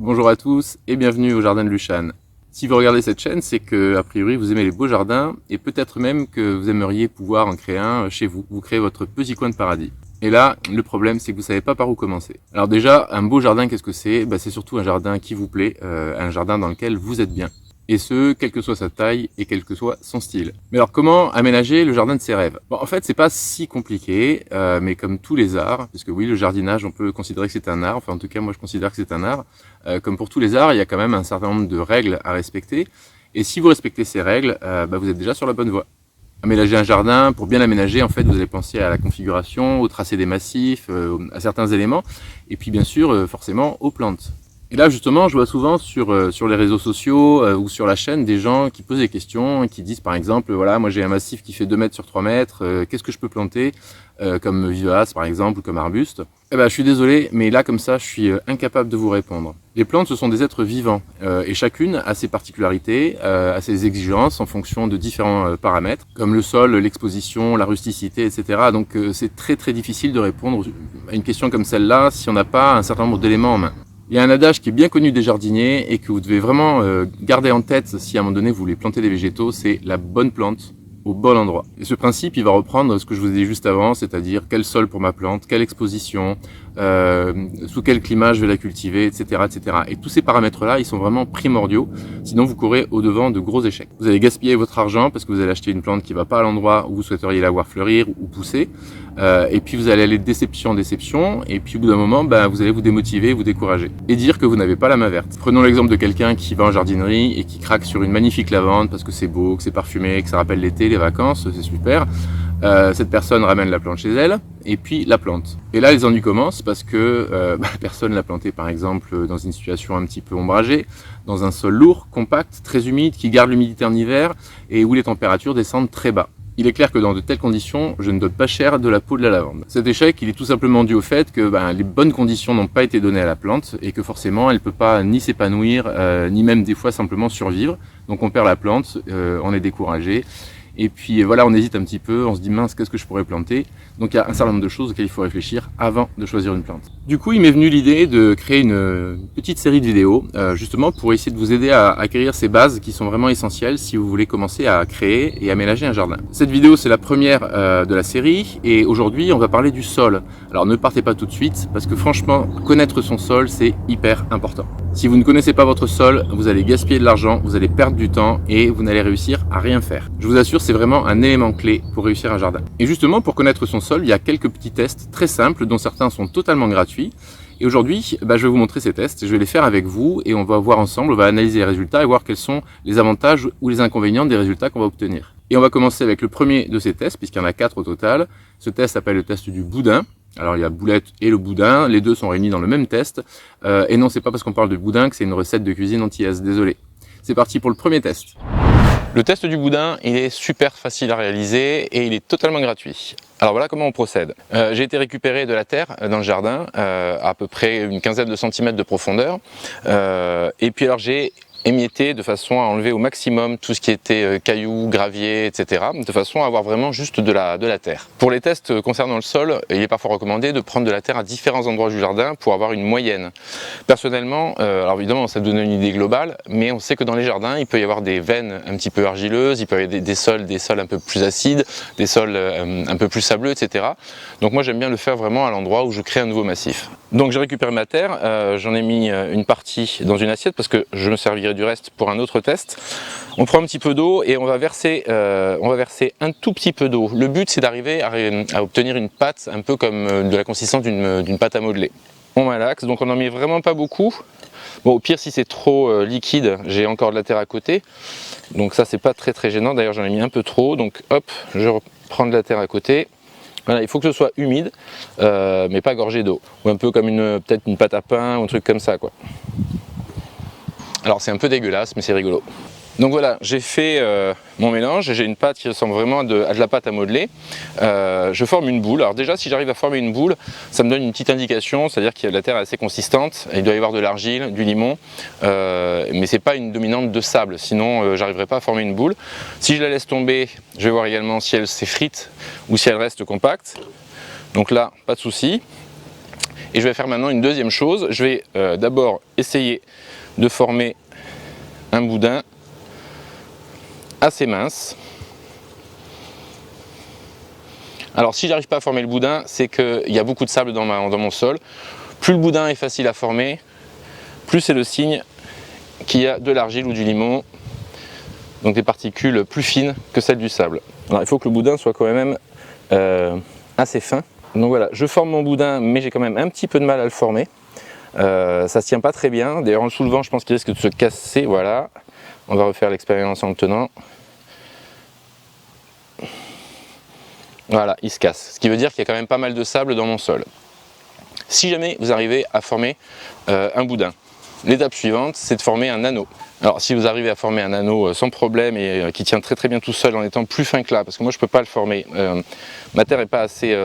Bonjour à tous et bienvenue au Jardin de Luchan. Si vous regardez cette chaîne, c'est que, a priori, vous aimez les beaux jardins et peut-être même que vous aimeriez pouvoir en créer un chez vous. Vous créez votre petit coin de paradis. Et là, le problème, c'est que vous savez pas par où commencer. Alors déjà, un beau jardin, qu'est-ce que c'est? C'est surtout un jardin qui vous plaît, un jardin dans lequel vous êtes bien. Et ce, quelle que soit sa taille et quel que soit son style. Mais alors, comment aménager le jardin de ses rêves? Bon, en fait, c'est pas si compliqué, mais comme tous les arts, puisque oui, le jardinage, on peut considérer que c'est un art, enfin en tout cas, moi je considère que c'est un art, comme pour tous les arts, il y a quand même un certain nombre de règles à respecter, et si vous respectez ces règles, vous êtes déjà sur la bonne voie. Aménager un jardin, pour bien l'aménager, en fait, vous allez penser à la configuration, au tracé des massifs, à certains éléments, et puis bien sûr, forcément, aux plantes. Et là, justement, je vois souvent sur les réseaux sociaux ou sur la chaîne des gens qui posent des questions et qui disent, par exemple, voilà, moi j'ai un massif qui fait 2 mètres sur 3 mètres, qu'est-ce que je peux planter comme vivace, par exemple, ou comme arbuste? Je suis désolé, mais là, comme ça, je suis incapable de vous répondre. Les plantes, ce sont des êtres vivants, et chacune a ses particularités, a ses exigences en fonction de différents paramètres, comme le sol, l'exposition, la rusticité, etc. Donc c'est très très difficile de répondre à une question comme celle-là si on n'a pas un certain nombre d'éléments en main. Il y a un adage qui est bien connu des jardiniers et que vous devez vraiment garder en tête si à un moment donné vous voulez planter des végétaux, c'est la bonne plante au bon endroit. Et ce principe, il va reprendre ce que je vous ai dit juste avant, c'est-à-dire quel sol pour ma plante, quelle exposition, sous quel climat je vais la cultiver, etc., etc. Et tous ces paramètres-là, ils sont vraiment primordiaux, sinon vous courez au-devant de gros échecs. Vous allez gaspiller votre argent parce que vous allez acheter une plante qui ne va pas à l'endroit où vous souhaiteriez la voir fleurir ou pousser, et puis vous allez aller de déception en déception, et puis au bout d'un moment, vous allez vous démotiver, vous décourager, et dire que vous n'avez pas la main verte. Prenons l'exemple de quelqu'un qui va en jardinerie et qui craque sur une magnifique lavande parce que c'est beau, que c'est parfumé, que ça rappelle l'été, les vacances, c'est super. Cette personne ramène la plante chez elle et puis la plante. Et là, les ennuis commencent parce que personne l'a plantée, par exemple, dans une situation un petit peu ombragée, dans un sol lourd, compact, très humide, qui garde l'humidité en hiver et où les températures descendent très bas. Il est clair que dans de telles conditions, je ne donne pas cher de la peau de la lavande. Cet échec, il est tout simplement dû au fait que les bonnes conditions n'ont pas été données à la plante et que forcément, elle ne peut pas ni s'épanouir, ni même des fois simplement survivre. Donc on perd la plante, on est découragé. Et puis voilà, on hésite un petit peu, on se dit mince, qu'est-ce que je pourrais planter? Donc il y a un certain nombre de choses auxquelles il faut réfléchir avant de choisir une plante. Du coup, il m'est venu l'idée de créer une petite série de vidéos, justement pour essayer de vous aider à acquérir ces bases qui sont vraiment essentielles si vous voulez commencer à créer et aménager un jardin. Cette vidéo, c'est la première de la série, et aujourd'hui, on va parler du sol. Alors ne partez pas tout de suite, parce que franchement, connaître son sol, c'est hyper important. Si vous ne connaissez pas votre sol, vous allez gaspiller de l'argent, vous allez perdre du temps et vous n'allez réussir à rien faire. Je vous assure, c'est vraiment un élément clé pour réussir un jardin. Et justement, pour connaître son sol, il y a quelques petits tests très simples dont certains sont totalement gratuits. Et aujourd'hui, je vais vous montrer ces tests, je vais les faire avec vous et on va voir ensemble, on va analyser les résultats et voir quels sont les avantages ou les inconvénients des résultats qu'on va obtenir. Et on va commencer avec le premier de ces tests, puisqu'il y en a 4 au total. Ce test s'appelle le test du boudin. Alors il y a boulette et le boudin, les deux sont réunis dans le même test. Et non, c'est pas parce qu'on parle de boudin que c'est une recette de cuisine antillaise, désolé. C'est parti pour le premier test. Le test du boudin, il est super facile à réaliser et il est totalement gratuit. Alors voilà comment on procède. J'ai été récupérer de la terre dans le jardin, à peu près une quinzaine de centimètres de profondeur. Et puis alors j'ai émietté de façon à enlever au maximum tout ce qui était cailloux, gravier, etc. de façon à avoir vraiment juste de la terre. Pour les tests concernant le sol, il est parfois recommandé de prendre de la terre à différents endroits du jardin pour avoir une moyenne. Personnellement, alors évidemment ça donne une idée globale, mais on sait que dans les jardins il peut y avoir des veines un petit peu argileuses, il peut y avoir des sols un peu plus acides, des sols un peu plus sableux, etc. Donc moi j'aime bien le faire vraiment à l'endroit où je crée un nouveau massif. Donc j'ai récupéré ma terre, j'en ai mis une partie dans une assiette parce que je me servirai du reste pour un autre test. On prend un petit peu d'eau et on va verser un tout petit peu d'eau. Le but c'est d'arriver à obtenir une pâte un peu comme de la consistance d'une pâte à modeler. On malaxe, donc on n'en met vraiment pas beaucoup. Bon, au pire si c'est trop liquide, j'ai encore de la terre à côté. Donc ça c'est pas très gênant, d'ailleurs j'en ai mis un peu trop. Donc hop, je reprends de la terre à côté. Voilà, il faut que ce soit humide, mais pas gorgé d'eau. Ou un peu comme peut-être une pâte à pain ou un truc comme ça, quoi. Alors c'est un peu dégueulasse, mais c'est rigolo. Donc voilà, j'ai fait mon mélange, j'ai une pâte qui ressemble vraiment à de la pâte à modeler. Je forme une boule. Alors déjà, si j'arrive à former une boule, ça me donne une petite indication, c'est-à-dire que la terre est assez consistante, il doit y avoir de l'argile, du limon, mais c'est pas une dominante de sable, sinon j'arriverai pas à former une boule. Si je la laisse tomber, je vais voir également si elle s'effrite ou si elle reste compacte. Donc là, pas de souci. Et je vais faire maintenant une deuxième chose. Je vais d'abord essayer de former un boudin assez mince. Alors si j'arrive pas à former le boudin, c'est qu'il y a beaucoup de sable dans mon sol. Plus le boudin est facile à former, plus c'est le signe qu'il y a de l'argile ou du limon, donc des particules plus fines que celles du sable. Alors il faut que le boudin soit quand même assez fin. Donc voilà, je forme mon boudin, mais j'ai quand même un petit peu de mal à le former. Ça se tient pas très bien, d'ailleurs en le soulevant je pense qu'il risque de se casser, voilà. On va refaire l'expérience en le tenant. Voilà, il se casse, ce qui veut dire qu'il y a quand même pas mal de sable dans mon sol. Si jamais vous arrivez à former un boudin, l'étape suivante c'est de former un anneau. Alors si vous arrivez à former un anneau sans problème et qui tient très bien tout seul en étant plus fin que là, parce que moi je ne peux pas le former, ma terre n'est pas assez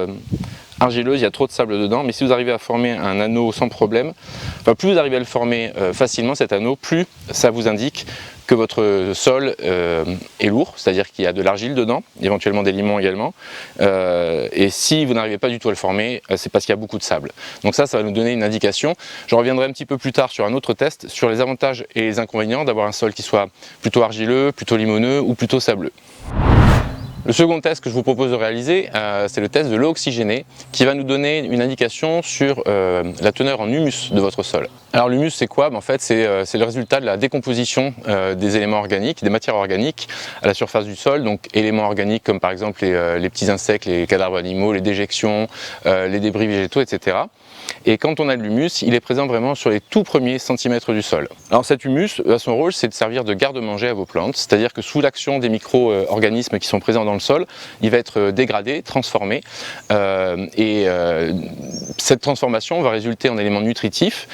argileuse, il y a trop de sable dedans, mais si vous arrivez à former un anneau sans problème, enfin, plus vous arrivez à le former facilement cet anneau, plus ça vous indique que votre sol est lourd, c'est-à-dire qu'il y a de l'argile dedans, éventuellement des limons également, et si vous n'arrivez pas du tout à le former, c'est parce qu'il y a beaucoup de sable. Donc ça va nous donner une indication. Je reviendrai un petit peu plus tard sur un autre test, sur les avantages et les inconvénients d'avoir un sol qui soit plutôt argileux, plutôt limoneux ou plutôt sableux. Le second test que je vous propose de réaliser, c'est le test de l'eau oxygénée qui va nous donner une indication sur la teneur en humus de votre sol. Alors l'humus c'est quoi? En fait c'est le résultat de la décomposition des éléments organiques, des matières organiques à la surface du sol, donc éléments organiques comme par exemple les petits insectes, les cadavres animaux, les déjections, les débris végétaux, etc. Et quand on a de l'humus, il est présent vraiment sur les tout premiers centimètres du sol. Alors cet humus, son rôle c'est de servir de garde-manger à vos plantes, c'est-à-dire que sous l'action des micro-organismes qui sont présents dans le sol, il va être dégradé, transformé, cette transformation va résulter en éléments nutritifs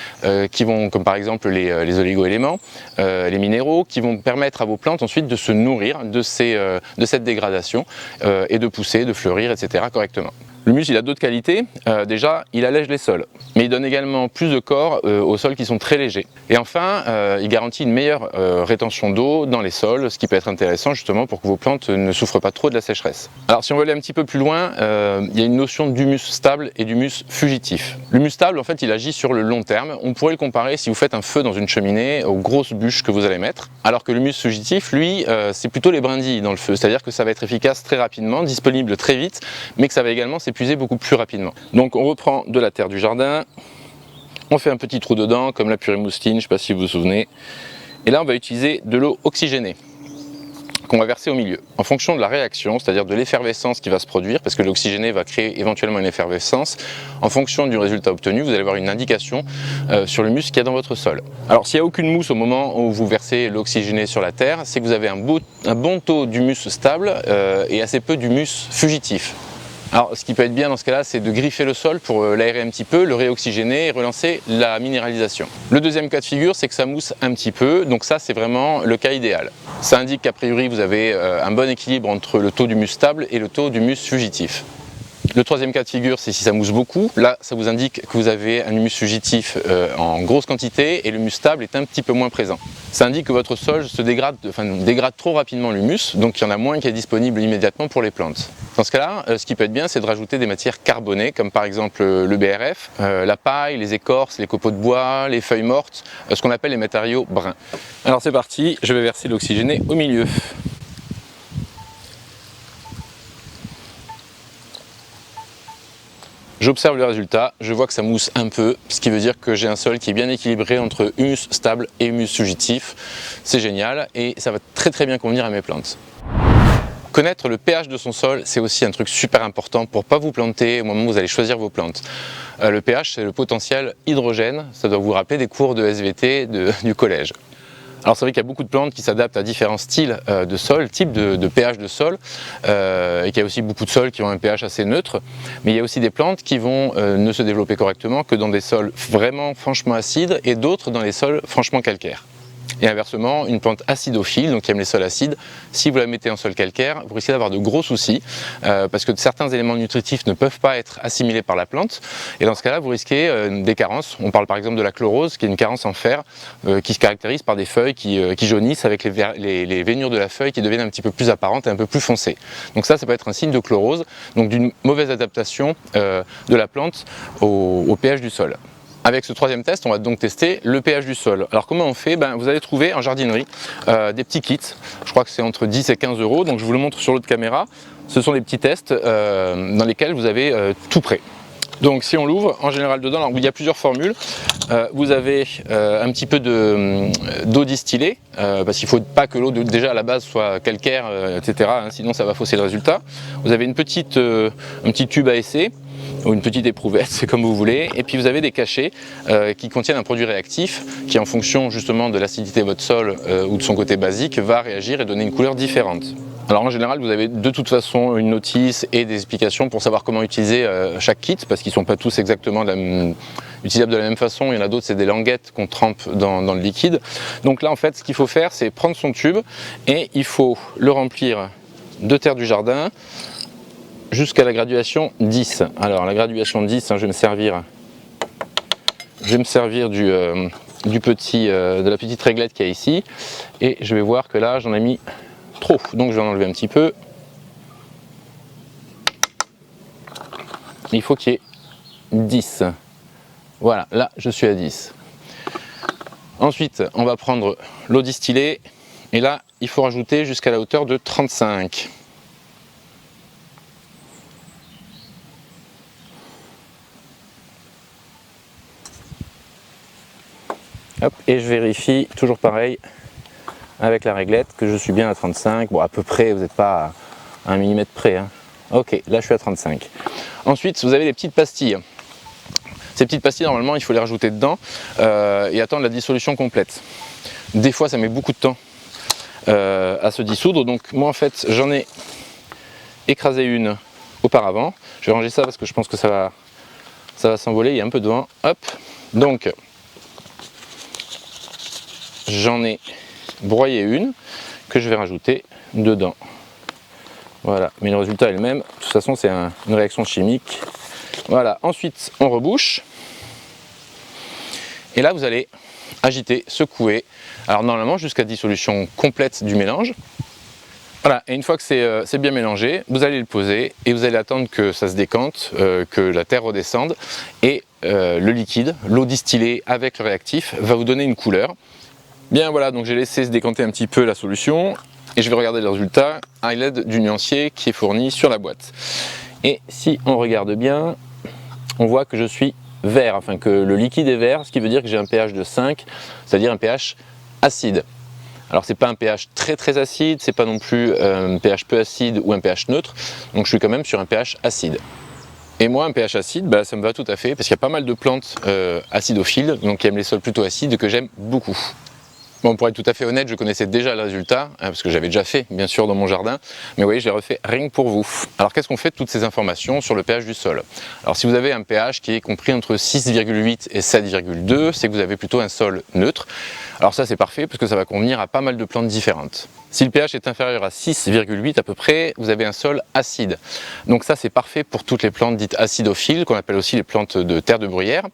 qui vont, comme par exemple les oligo-éléments, les minéraux, qui vont permettre à vos plantes ensuite de se nourrir de cette dégradation et de pousser, de fleurir, etc. correctement. L'humus il a d'autres qualités, déjà il allège les sols, mais il donne également plus de corps aux sols qui sont très légers. Et enfin, il garantit une meilleure rétention d'eau dans les sols, ce qui peut être intéressant justement pour que vos plantes ne souffrent pas trop de la sécheresse. Alors si on veut aller un petit peu plus loin, il y a une notion d'humus stable et d'humus fugitif. L'humus stable en fait il agit sur le long terme, on pourrait le comparer si vous faites un feu dans une cheminée aux grosses bûches que vous allez mettre, alors que l'humus fugitif lui c'est plutôt les brindilles dans le feu, c'est-à-dire que ça va être efficace très rapidement, disponible très vite, mais que ça va également s'épuiser beaucoup plus rapidement. Donc on reprend de la terre du jardin, on fait un petit trou dedans comme la purée mousseline, je ne sais pas si vous vous souvenez, et là on va utiliser de l'eau oxygénée qu'on va verser au milieu. En fonction de la réaction, c'est-à-dire de l'effervescence qui va se produire, parce que l'oxygéné va créer éventuellement une effervescence, en fonction du résultat obtenu, vous allez avoir une indication sur l'humus qu'il y a dans votre sol. Alors s'il n'y a aucune mousse au moment où vous versez l'oxygéné sur la terre, c'est que vous avez un bon taux d'humus stable et assez peu d'humus fugitif. Alors ce qui peut être bien dans ce cas-là, c'est de griffer le sol pour l'aérer un petit peu, le réoxygéner et relancer la minéralisation. Le deuxième cas de figure, c'est que ça mousse un petit peu, donc ça c'est vraiment le cas idéal. Ça indique qu'a priori vous avez un bon équilibre entre le taux d'humus stable et le taux d'humus fugitif. Le troisième cas de figure, c'est si ça mousse beaucoup. Là, ça vous indique que vous avez un humus fugitif en grosse quantité et l'humus stable est un petit peu moins présent. Ça indique que votre sol se dégrade trop rapidement l'humus, donc il y en a moins qui est disponible immédiatement pour les plantes. Dans ce cas-là, ce qui peut être bien, c'est de rajouter des matières carbonées, comme par exemple le BRF, la paille, les écorces, les copeaux de bois, les feuilles mortes, ce qu'on appelle les matériaux bruns. Alors c'est parti, je vais verser l'oxygéné au milieu. J'observe le résultat, je vois que ça mousse un peu, ce qui veut dire que j'ai un sol qui est bien équilibré entre humus stable et humus fugitif. C'est génial et ça va très bien convenir à mes plantes. Connaître le pH de son sol, c'est aussi un truc super important pour ne pas vous planter au moment où vous allez choisir vos plantes. Le pH, c'est le potentiel hydrogène, ça doit vous rappeler des cours de SVT du collège. Alors c'est vrai qu'il y a beaucoup de plantes qui s'adaptent à différents styles de sol, types de pH de sol, et qu'il y a aussi beaucoup de sols qui ont un pH assez neutre, mais il y a aussi des plantes qui vont ne se développer correctement que dans des sols vraiment franchement acides et d'autres dans les sols franchement calcaires. Et inversement, une plante acidophile, donc qui aime les sols acides, si vous la mettez en sol calcaire, vous risquez d'avoir de gros soucis parce que certains éléments nutritifs ne peuvent pas être assimilés par la plante. Et dans ce cas-là, vous risquez des carences. On parle par exemple de la chlorose, qui est une carence en fer qui se caractérise par des feuilles qui jaunissent avec les veinures de la feuille qui deviennent un petit peu plus apparentes et un peu plus foncées. Donc ça peut être un signe de chlorose, donc d'une mauvaise adaptation de la plante au pH du sol. Avec ce troisième test, on va donc tester le pH du sol. Alors comment on fait? Vous allez trouver en jardinerie des petits kits, je crois que c'est entre 10 et 15 €, donc je vous le montre sur l'autre caméra. Ce sont des petits tests dans lesquels vous avez tout prêt. Donc si on l'ouvre, en général dedans, alors, il y a plusieurs formules. Vous avez un petit peu d'eau distillée, parce qu'il ne faut pas que l'eau déjà à la base soit calcaire, etc. Sinon ça va fausser le résultat. Vous avez un petit tube à essai, ou une petite éprouvette, c'est comme vous voulez, et puis vous avez des cachets qui contiennent un produit réactif qui, en fonction justement de l'acidité de votre sol ou de son côté basique, va réagir et donner une couleur différente. Alors en général, vous avez de toute façon une notice et des explications pour savoir comment utiliser chaque kit, parce qu'ils ne sont pas tous exactement utilisables de la même façon. Il y en a d'autres, c'est des languettes qu'on trempe dans le liquide. Donc là, en fait, ce qu'il faut faire, c'est prendre son tube et il faut le remplir de terre du jardin jusqu'à la graduation 10. Alors la graduation 10, je vais me servir de la petite réglette qu'il y a ici, et je vais voir que là j'en ai mis trop, donc je vais en enlever un petit peu. Il faut qu'il y ait 10. Voilà, là je suis à 10. Ensuite on va prendre l'eau distillée, et là il faut rajouter jusqu'à la hauteur de 35. Hop, et je vérifie, toujours pareil, avec la réglette, que je suis bien à 35. Bon, à peu près, vous n'êtes pas à 1 mm près. Ok, là je suis à 35. Ensuite, vous avez les petites pastilles. Ces petites pastilles, normalement, il faut les rajouter dedans et attendre la dissolution complète. Des fois, ça met beaucoup de temps à se dissoudre. Donc moi, en fait, j'en ai écrasé une auparavant. Je vais ranger ça parce que je pense que ça va s'envoler. Il y a un peu de vent. Hop, donc j'en ai broyé une que je vais rajouter dedans. Voilà, mais le résultat est le même. De toute façon, c'est une réaction chimique. Voilà, ensuite on rebouche. Et là, vous allez agiter, secouer. Alors normalement, jusqu'à dissolution complète du mélange. Voilà, et une fois que c'est bien mélangé, vous allez le poser et vous allez attendre que ça se décante, que la terre redescende, et le liquide, l'eau distillée avec le réactif, va vous donner une couleur. Bien voilà, donc j'ai laissé se décanter un petit peu la solution et je vais regarder le résultat à l'aide du nuancier qui est fourni sur la boîte. Et si on regarde bien, on voit que je suis vert, enfin que le liquide est vert, ce qui veut dire que j'ai un pH de 5, c'est-à-dire un pH acide. Alors c'est pas un pH très acide, c'est pas non plus un pH peu acide ou un pH neutre, donc je suis quand même sur un pH acide. Et moi, un pH acide, ça me va tout à fait, parce qu'il y a pas mal de plantes acidophiles, donc qui aiment les sols plutôt acides, que j'aime beaucoup. Bon, pour être tout à fait honnête, je connaissais déjà le résultat, parce que j'avais déjà fait, bien sûr, dans mon jardin, mais vous voyez, je l'ai refait rien que pour vous. Alors, qu'est-ce qu'on fait de toutes ces informations sur le pH du sol? Alors, si vous avez un pH qui est compris entre 6,8 et 7,2, c'est que vous avez plutôt un sol neutre. Alors ça, c'est parfait, parce que ça va convenir à pas mal de plantes différentes. Si le pH est inférieur à 6,8 à peu près, vous avez un sol acide. Donc ça, c'est parfait pour toutes les plantes dites acidophiles, qu'on appelle aussi les plantes de terre de bruyère,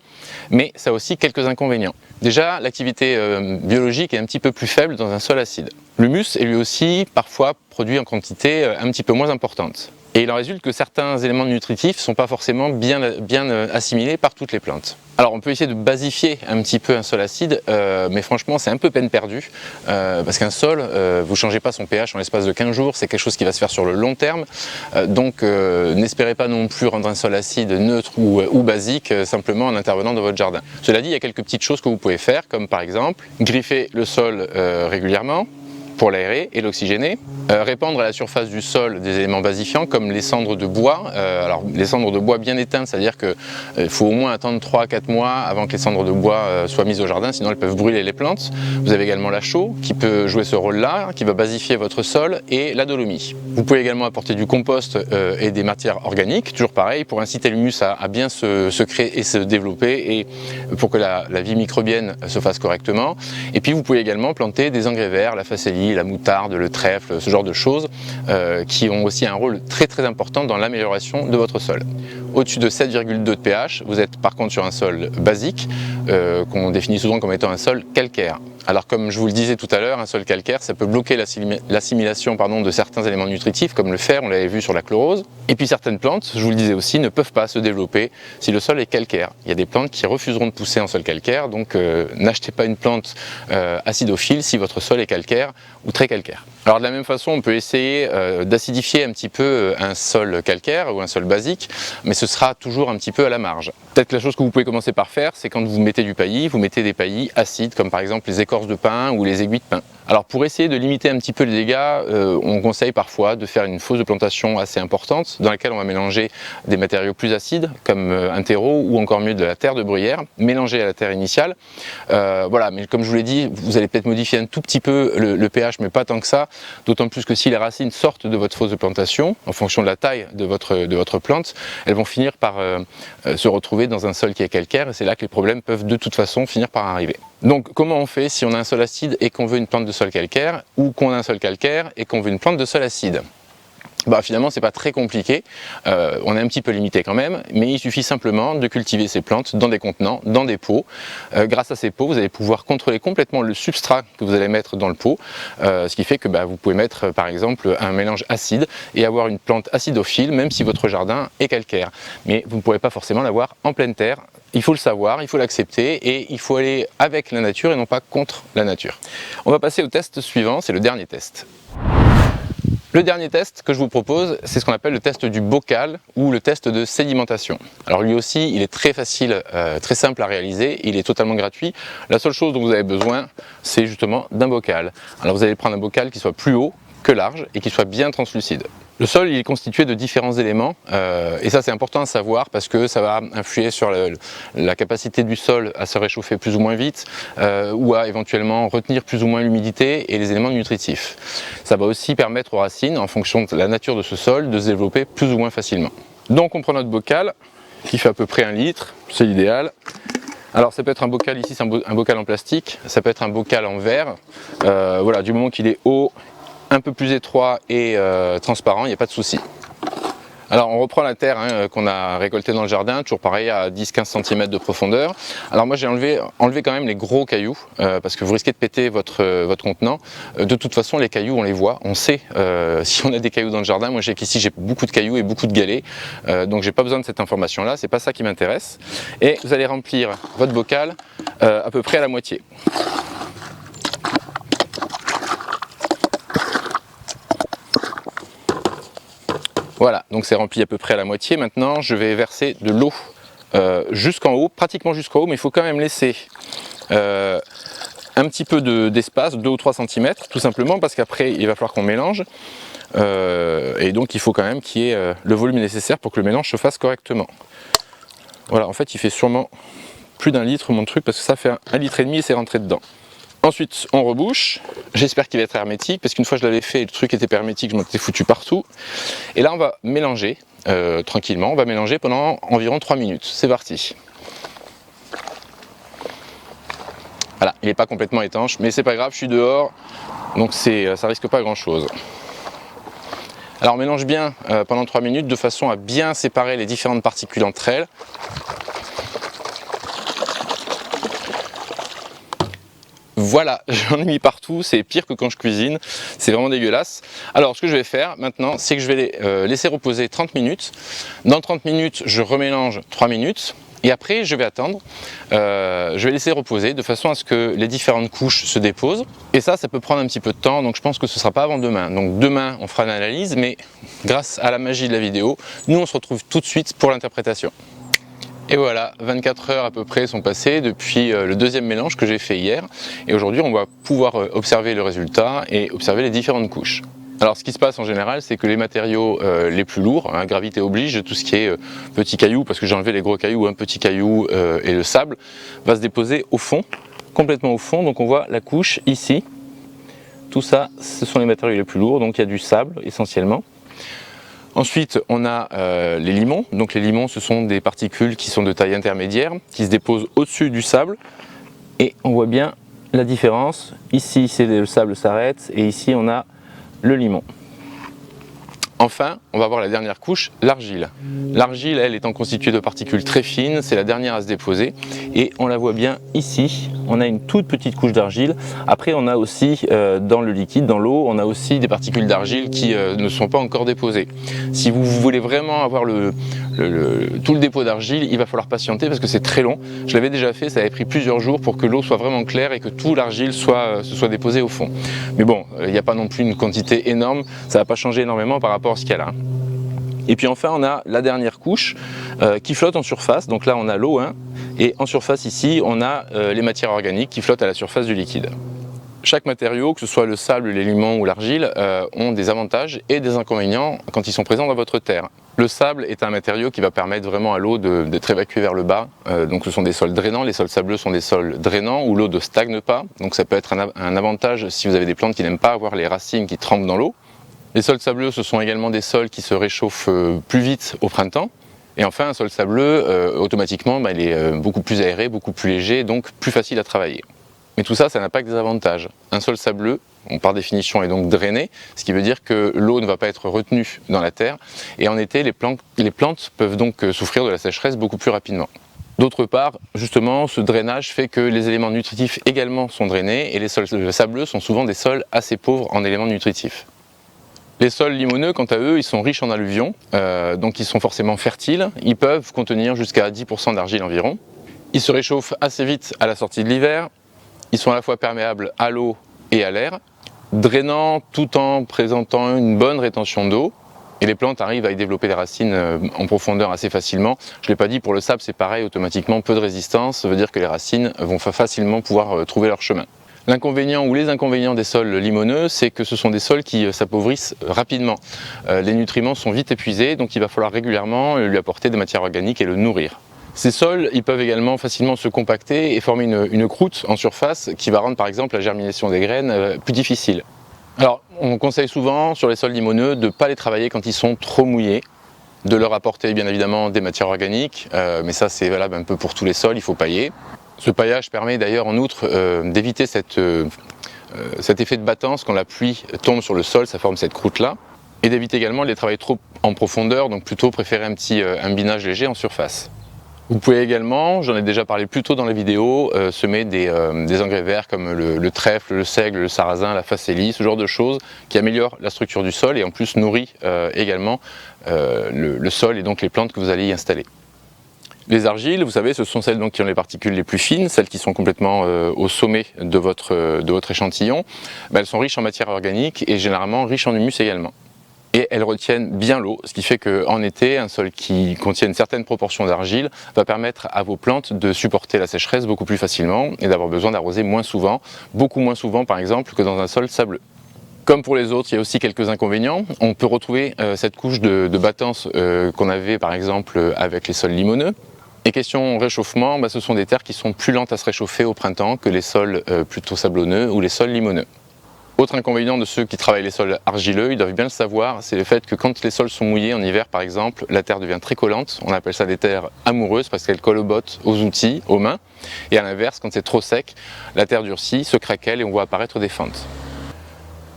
mais ça a aussi quelques inconvénients. Déjà, l'activité biologique est un petit peu plus faible dans un sol acide. L'humus est lui aussi parfois produit en quantité un petit peu moins importante. Et il en résulte que certains éléments nutritifs ne sont pas forcément bien assimilés par toutes les plantes. Alors on peut essayer de basifier un petit peu un sol acide, mais franchement c'est un peu peine perdue, parce qu'un sol, vous ne changez pas son pH en l'espace de 15 jours, c'est quelque chose qui va se faire sur le long terme, donc n'espérez pas non plus rendre un sol acide neutre ou basique simplement en intervenant dans votre jardin. Cela dit, il y a quelques petites choses que vous pouvez faire, comme par exemple griffer le sol régulièrement, pour l'aérer et l'oxygéner, Répandre à la surface du sol des éléments basifiants comme les cendres de bois. Alors les cendres de bois bien éteintes, c'est-à-dire qu'il faut au moins attendre 3 à 4 mois avant que les cendres de bois soient mises au jardin, sinon elles peuvent brûler les plantes. Vous avez également la chaux qui peut jouer ce rôle-là, qui va basifier votre sol, et la dolomie. Vous pouvez également apporter du compost et des matières organiques, toujours pareil, pour inciter l'humus à bien se créer et se développer, et pour que la vie microbienne se fasse correctement. Et puis vous pouvez également planter des engrais verts, la facélie, la moutarde, le trèfle, ce genre de choses qui ont aussi un rôle très important dans l'amélioration de votre sol. Au-dessus de 7,2 de pH, vous êtes par contre sur un sol basique qu'on définit souvent comme étant un sol calcaire. Alors comme je vous le disais tout à l'heure, un sol calcaire, ça peut bloquer l'assimilation de certains éléments nutritifs comme le fer, on l'avait vu sur la chlorose. Et puis certaines plantes, je vous le disais aussi, ne peuvent pas se développer si le sol est calcaire. Il y a des plantes qui refuseront de pousser en sol calcaire, donc n'achetez pas une plante acidophile si votre sol est calcaire ou très calcaire. Alors de la même façon, on peut essayer d'acidifier un petit peu un sol calcaire ou un sol basique, mais ce sera toujours un petit peu à la marge. Peut-être que la chose que vous pouvez commencer par faire, c'est quand vous mettez du paillis, vous mettez des paillis acides, comme par exemple les écorces de pin ou les aiguilles de pin. Alors pour essayer de limiter un petit peu les dégâts, on conseille parfois de faire une fosse de plantation assez importante, dans laquelle on va mélanger des matériaux plus acides, comme un terreau ou encore mieux de la terre de bruyère, mélangée à la terre initiale. Voilà, mais comme je vous l'ai dit, vous allez peut-être modifier un tout petit peu le pH, mais pas tant que ça, d'autant plus que si les racines sortent de votre fosse de plantation, en fonction de la taille de votre plante, elles vont finir par se retrouver dans un sol qui est calcaire, et c'est là que les problèmes peuvent de toute façon finir par arriver. Donc comment on fait si on a un sol acide et qu'on veut une plante de sol calcaire, ou qu'on a un sol calcaire et qu'on veut une plante de sol acide? Finalement c'est pas très compliqué, on est un petit peu limité quand même, mais il suffit simplement de cultiver ces plantes dans des contenants, dans des pots. Grâce à ces pots, vous allez pouvoir contrôler complètement le substrat que vous allez mettre dans le pot, ce qui fait que vous pouvez mettre par exemple un mélange acide et avoir une plante acidophile même si votre jardin est calcaire. Mais vous ne pourrez pas forcément l'avoir en pleine terre. Il faut le savoir, il faut l'accepter, et il faut aller avec la nature et non pas contre la nature. On va passer au test suivant, c'est le dernier test. Le dernier test que je vous propose, c'est ce qu'on appelle le test du bocal ou le test de sédimentation. Alors lui aussi, il est très facile, très simple à réaliser, il est totalement gratuit. La seule chose dont vous avez besoin, c'est justement d'un bocal. Alors vous allez prendre un bocal qui soit plus haut que large et qui soit bien translucide. Le sol il est constitué de différents éléments et ça c'est important à savoir parce que ça va influer sur la capacité du sol à se réchauffer plus ou moins vite ou à éventuellement retenir plus ou moins l'humidité et les éléments nutritifs. Ça va aussi permettre aux racines, en fonction de la nature de ce sol, de se développer plus ou moins facilement. Donc on prend notre bocal qui fait à peu près 1 litre, c'est l'idéal. Alors ça peut être un bocal, ici c'est un bocal en plastique, ça peut être un bocal en verre, voilà, du moment qu'il est haut, un peu plus étroit et transparent, il n'y a pas de souci. Alors on reprend la terre qu'on a récoltée dans le jardin, toujours pareil à 10-15 cm de profondeur. Alors moi j'ai enlevé quand même les gros cailloux, parce que vous risquez de péter votre contenant. De toute façon les cailloux on les voit, on sait si on a des cailloux dans le jardin. Moi ici j'ai beaucoup de cailloux et beaucoup de galets, donc j'ai pas besoin de cette information là, c'est pas ça qui m'intéresse. Et vous allez remplir votre bocal à peu près à la moitié. Voilà, donc c'est rempli à peu près à la moitié. Maintenant, je vais verser de l'eau jusqu'en haut, pratiquement jusqu'en haut, mais il faut quand même laisser un petit peu d'espace, 2 ou 3 cm, tout simplement, parce qu'après, il va falloir qu'on mélange. Et donc, il faut quand même qu'il y ait le volume nécessaire pour que le mélange se fasse correctement. Voilà, en fait, il fait sûrement plus d'1 litre, mon truc, parce que ça fait 1,5 litre et c'est rentré dedans. Ensuite, on rebouche. J'espère qu'il va être hermétique, parce qu'une fois je l'avais fait, le truc était pas hermétique, je m'en étais foutu partout. Et là, on va mélanger tranquillement. On va mélanger pendant environ 3 minutes. C'est parti. Voilà, il n'est pas complètement étanche, mais c'est pas grave, je suis dehors, donc ça risque pas grand-chose. Alors, on mélange bien pendant 3 minutes de façon à bien séparer les différentes particules entre elles. Voilà, j'en ai mis partout, c'est pire que quand je cuisine, c'est vraiment dégueulasse. Alors ce que je vais faire maintenant, c'est que je vais les laisser reposer 30 minutes. Dans 30 minutes, je remélange 3 minutes. Et après, je vais attendre, je vais laisser reposer de façon à ce que les différentes couches se déposent. Et ça peut prendre un petit peu de temps, donc je pense que ce ne sera pas avant demain. Donc demain, on fera l'analyse, mais grâce à la magie de la vidéo, nous on se retrouve tout de suite pour l'interprétation. Et voilà, 24 heures à peu près sont passées depuis le deuxième mélange que j'ai fait hier. Et aujourd'hui, on va pouvoir observer le résultat et observer les différentes couches. Alors ce qui se passe en général, c'est que les matériaux les plus lourds, hein, gravité oblige, tout ce qui est petits cailloux, parce que j'ai enlevé les gros cailloux, petits cailloux et le sable, va se déposer au fond, complètement au fond. Donc on voit la couche ici. Tout ça, ce sont les matériaux les plus lourds, donc il y a du sable essentiellement. Ensuite, on a les limons. Donc les limons, ce sont des particules qui sont de taille intermédiaire, qui se déposent au-dessus du sable. Et on voit bien la différence. Ici, le sable s'arrête, et ici, on a le limon. Enfin, on va voir la dernière couche, l'argile. L'argile, elle, étant constituée de particules très fines, c'est la dernière à se déposer. Et on la voit bien ici, on a une toute petite couche d'argile. Après, on a aussi, dans le liquide, dans l'eau, on a aussi des particules d'argile qui ne sont pas encore déposées. Si vous voulez vraiment avoir tout le dépôt d'argile, il va falloir patienter parce que c'est très long. Je l'avais déjà fait, ça avait pris plusieurs jours pour que l'eau soit vraiment claire et que tout l'argile se soit déposé au fond. Mais bon, il n'y a pas non plus une quantité énorme, ça ne va pas changer énormément par rapport à ce qu'il y a là. Et puis enfin on a la dernière couche qui flotte en surface, donc là on a l'eau, hein, et en surface ici on a les matières organiques qui flottent à la surface du liquide. Chaque matériau, que ce soit le sable, les limons ou l'argile, ont des avantages et des inconvénients quand ils sont présents dans votre terre. Le sable est un matériau qui va permettre vraiment à l'eau d'être évacuée vers le bas, donc ce sont des sols drainants, les sols sableux sont des sols drainants où l'eau ne stagne pas, donc ça peut être un avantage si vous avez des plantes qui n'aiment pas avoir les racines qui trempent dans l'eau. Les sols sableux, ce sont également des sols qui se réchauffent plus vite au printemps. Et enfin, un sol sableux, automatiquement, il est beaucoup plus aéré, beaucoup plus léger, donc plus facile à travailler. Mais tout ça, ça n'a pas que des avantages. Un sol sableux, par définition, est donc drainé, ce qui veut dire que l'eau ne va pas être retenue dans la terre. Et en été, les plantes peuvent donc souffrir de la sécheresse beaucoup plus rapidement. D'autre part, justement, ce drainage fait que les éléments nutritifs également sont drainés, et les sols sableux sont souvent des sols assez pauvres en éléments nutritifs. Les sols limoneux, quant à eux, ils sont riches en alluvions, donc ils sont forcément fertiles. Ils peuvent contenir jusqu'à 10% d'argile environ. Ils se réchauffent assez vite à la sortie de l'hiver. Ils sont à la fois perméables à l'eau et à l'air, drainants tout en présentant une bonne rétention d'eau. Et les plantes arrivent à y développer des racines en profondeur assez facilement. Je ne l'ai pas dit, pour le sable c'est pareil, automatiquement peu de résistance, ça veut dire que les racines vont facilement pouvoir trouver leur chemin. L'inconvénient ou les inconvénients des sols limoneux, c'est que ce sont des sols qui s'appauvrissent rapidement. Les nutriments sont vite épuisés, donc il va falloir régulièrement lui apporter des matières organiques et le nourrir. Ces sols, ils peuvent également facilement se compacter et former une croûte en surface qui va rendre par exemple la germination des graines plus difficile. Alors, on conseille souvent sur les sols limoneux de ne pas les travailler quand ils sont trop mouillés, de leur apporter bien évidemment des matières organiques, mais ça c'est valable un peu pour tous les sols, il faut pailler. Ce paillage permet d'ailleurs en outre d'éviter cet effet de battance quand la pluie tombe sur le sol, ça forme cette croûte-là, et d'éviter également de les travailler trop en profondeur, donc plutôt préférer un binage léger en surface. Vous pouvez également, j'en ai déjà parlé plus tôt dans la vidéo, semer des engrais verts comme le trèfle, le seigle, le sarrasin, la facélie, ce genre de choses qui améliorent la structure du sol et en plus nourrit également le sol et donc les plantes que vous allez y installer. Les argiles, vous savez, ce sont celles donc, qui ont les particules les plus fines, celles qui sont complètement au sommet de votre échantillon. Elles sont riches en matière organique et généralement riches en humus également. Et elles retiennent bien l'eau, ce qui fait qu'en été, un sol qui contient une certaine proportion d'argile va permettre à vos plantes de supporter la sécheresse beaucoup plus facilement et d'avoir besoin d'arroser moins souvent, beaucoup moins souvent par exemple que dans un sol sableux. Comme pour les autres, il y a aussi quelques inconvénients. On peut retrouver cette couche de battance qu'on avait par exemple avec les sols limoneux. Et question réchauffement, ce sont des terres qui sont plus lentes à se réchauffer au printemps que les sols plutôt sablonneux ou les sols limoneux. Autre inconvénient de ceux qui travaillent les sols argileux, ils doivent bien le savoir, c'est le fait que quand les sols sont mouillés en hiver par exemple, la terre devient très collante. On appelle ça des terres amoureuses parce qu'elles collent aux bottes, aux outils, aux mains. Et à l'inverse, quand c'est trop sec, la terre durcit, se craquelle et on voit apparaître des fentes.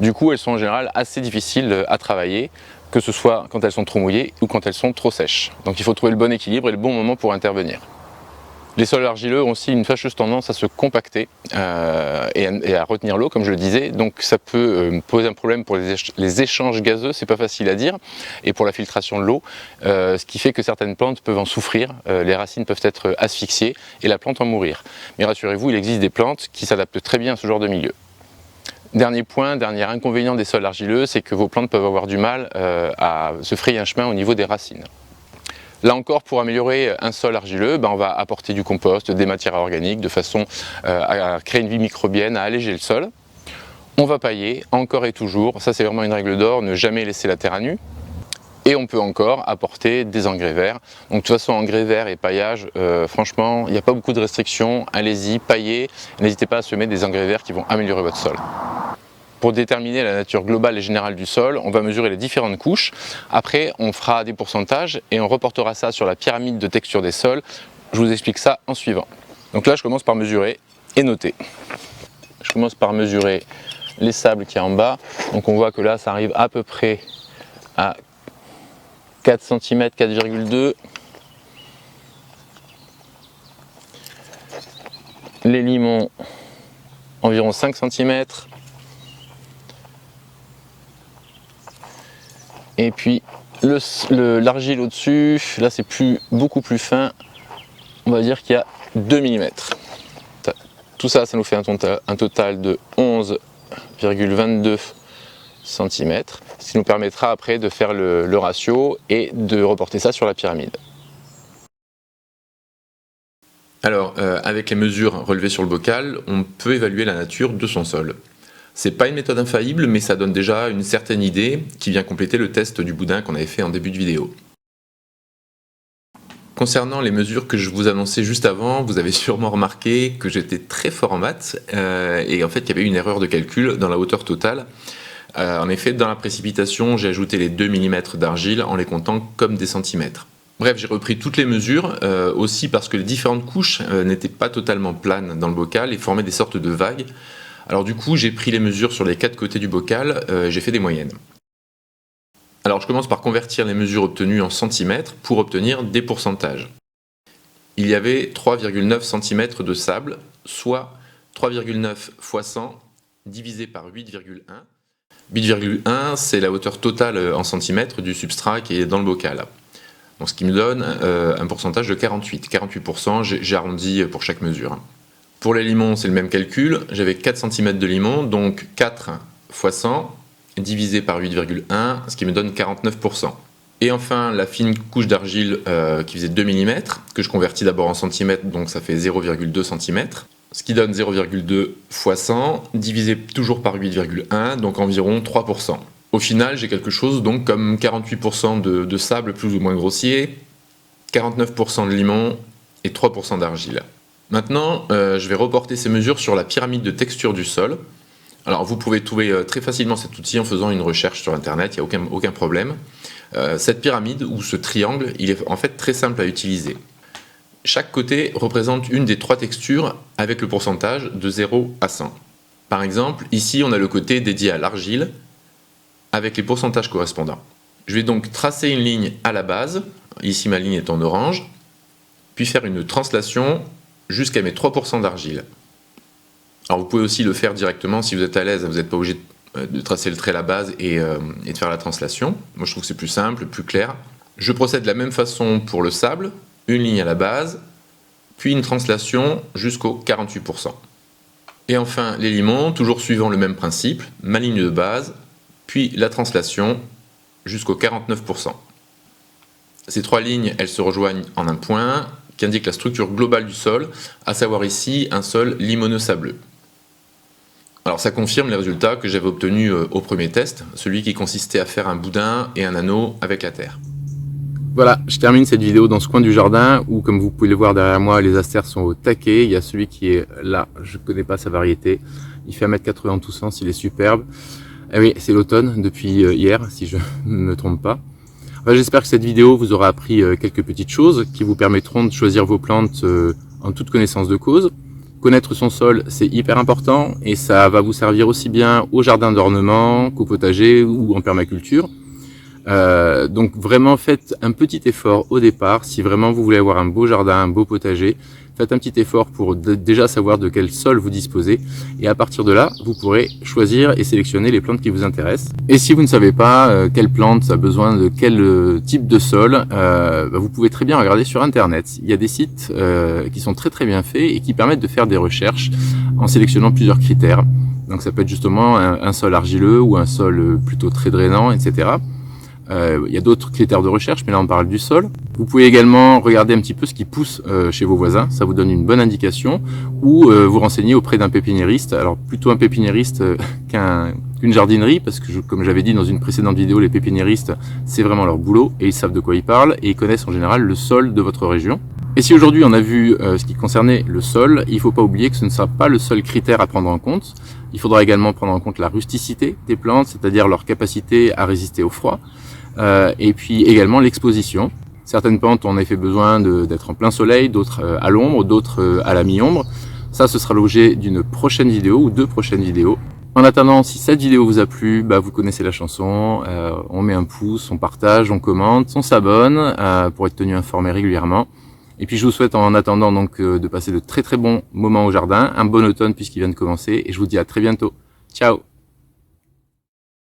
Du coup, elles sont en général assez difficiles à travailler, que ce soit quand elles sont trop mouillées ou quand elles sont trop sèches. Donc il faut trouver le bon équilibre et le bon moment pour intervenir. Les sols argileux ont aussi une fâcheuse tendance à se compacter et à retenir l'eau, comme je le disais. Donc ça peut poser un problème pour les échanges gazeux, c'est pas facile à dire, et pour la filtration de l'eau, ce qui fait que certaines plantes peuvent en souffrir. Les racines peuvent être asphyxiées et la plante en mourir. Mais rassurez-vous, il existe des plantes qui s'adaptent très bien à ce genre de milieu. Dernier point, dernier inconvénient des sols argileux, c'est que vos plantes peuvent avoir du mal à se frayer un chemin au niveau des racines. Là encore, pour améliorer un sol argileux, on va apporter du compost, des matières organiques, de façon à créer une vie microbienne, à alléger le sol. On va pailler encore et toujours, ça c'est vraiment une règle d'or, ne jamais laisser la terre à nu. Et on peut encore apporter des engrais verts. Donc de toute façon, engrais verts et paillage, franchement, il n'y a pas beaucoup de restrictions. Allez-y, paillez. N'hésitez pas à semer des engrais verts qui vont améliorer votre sol. Pour déterminer la nature globale et générale du sol, on va mesurer les différentes couches. Après, on fera des pourcentages et on reportera ça sur la pyramide de texture des sols. Je vous explique ça en suivant. Donc là, je commence par mesurer et noter. Je commence par mesurer les sables qui est en bas. Donc on voit que là, ça arrive à peu près à 4 cm, 4,2. Les limons, environ 5 cm. Et puis l'argile au-dessus, là c'est beaucoup plus fin. On va dire qu'il y a 2 mm. Tout ça, ça nous fait un total de 11,22 cm, ce qui nous permettra après de faire le ratio et de reporter ça sur la pyramide. Alors, avec les mesures relevées sur le bocal, on peut évaluer la nature de son sol. C'est pas une méthode infaillible, mais ça donne déjà une certaine idée qui vient compléter le test du boudin qu'on avait fait en début de vidéo. Concernant les mesures que je vous annonçais juste avant, vous avez sûrement remarqué que j'étais très fort en maths et en fait il y avait une erreur de calcul dans la hauteur totale. En effet, dans la précipitation, j'ai ajouté les 2 mm d'argile en les comptant comme des centimètres. Bref, j'ai repris toutes les mesures, aussi parce que les différentes couches n'étaient pas totalement planes dans le bocal et formaient des sortes de vagues. Alors du coup, j'ai pris les mesures sur les 4 côtés du bocal, j'ai fait des moyennes. Alors je commence par convertir les mesures obtenues en centimètres pour obtenir des pourcentages. Il y avait 3,9 cm de sable, soit 3,9 fois 100 divisé par 8,1. 8,1 c'est la hauteur totale en centimètres du substrat qui est dans le bocal. Donc, ce qui me donne un pourcentage de 48. 48%, j'ai arrondi pour chaque mesure. Pour les limons, c'est le même calcul. J'avais 4 cm de limon, donc 4 fois 100 divisé par 8,1, ce qui me donne 49%. Et enfin, la fine couche d'argile qui faisait 2 mm, que je convertis d'abord en centimètres, donc ça fait 0,2 cm, ce qui donne 0,2 fois 100, divisé toujours par 8,1, donc environ 3%. Au final, j'ai quelque chose donc comme 48% de sable plus ou moins grossier, 49% de limon et 3% d'argile. Maintenant, je vais reporter ces mesures sur la pyramide de texture du sol. Alors vous pouvez trouver très facilement cet outil en faisant une recherche sur internet, il n'y a aucun problème. Cette pyramide ou ce triangle, il est en fait très simple à utiliser. Chaque côté représente une des 3 textures avec le pourcentage de 0 à 100. Par exemple, ici on a le côté dédié à l'argile avec les pourcentages correspondants. Je vais donc tracer une ligne à la base, ici ma ligne est en orange, puis faire une translation jusqu'à mes 3% d'argile. Alors vous pouvez aussi le faire directement si vous êtes à l'aise, vous n'êtes pas obligé de tracer le trait à la base et de faire la translation. Moi je trouve que c'est plus simple, plus clair. Je procède de la même façon pour le sable, une ligne à la base, puis une translation jusqu'au 48%. Et enfin les limons, toujours suivant le même principe, ma ligne de base, puis la translation jusqu'au 49%. Ces 3 lignes, elles se rejoignent en un point qui indique la structure globale du sol, à savoir ici un sol limoneux-sableux. Alors ça confirme les résultats que j'avais obtenus au premier test, celui qui consistait à faire un boudin et un anneau avec la terre. Voilà, je termine cette vidéo dans ce coin du jardin où, comme vous pouvez le voir derrière moi, les astères sont au taquet. Il y a celui qui est là, je ne connais pas sa variété. Il fait 1,80 m tout sens, il est superbe. Ah oui, c'est l'automne depuis hier, si je ne me trompe pas. Enfin, j'espère que cette vidéo vous aura appris quelques petites choses qui vous permettront de choisir vos plantes en toute connaissance de cause. Connaître son sol, c'est hyper important et ça va vous servir aussi bien au jardin d'ornement qu'au potager ou en permaculture. Donc vraiment faites un petit effort au départ si vraiment vous voulez avoir un beau jardin, un beau potager. Faites un petit effort pour déjà savoir de quel sol vous disposez et à partir de là, vous pourrez choisir et sélectionner les plantes qui vous intéressent. Et si vous ne savez pas quelle plante a besoin de quel type de sol, vous pouvez très bien regarder sur internet. Il y a des sites qui sont très bien faits et qui permettent de faire des recherches en sélectionnant plusieurs critères. Donc ça peut être justement un sol argileux ou un sol plutôt très drainant, etc. Il y a d'autres critères de recherche, mais là on parle du sol. Vous pouvez également regarder un petit peu ce qui pousse chez vos voisins, ça vous donne une bonne indication, ou vous renseigner auprès d'un pépiniériste, alors plutôt un pépiniériste qu'une jardinerie, parce que comme j'avais dit dans une précédente vidéo, les pépiniéristes, c'est vraiment leur boulot, et ils savent de quoi ils parlent, et ils connaissent en général le sol de votre région. Et si aujourd'hui on a vu ce qui concernait le sol, il ne faut pas oublier que ce ne sera pas le seul critère à prendre en compte. Il faudra également prendre en compte la rusticité des plantes, c'est-à-dire leur capacité à résister au froid, et puis également l'exposition. Certaines plantes ont en effet besoin d'être en plein soleil, d'autres à l'ombre, d'autres à la mi-ombre. Ça, ce sera l'objet d'une prochaine vidéo ou deux prochaines vidéos. En attendant, si cette vidéo vous a plu, vous connaissez la chanson, on met un pouce, on partage, on commente, on s'abonne pour être tenu informé régulièrement. Et puis je vous souhaite en attendant donc de passer de très très bons moments au jardin, un bon automne puisqu'il vient de commencer, et je vous dis à très bientôt. Ciao!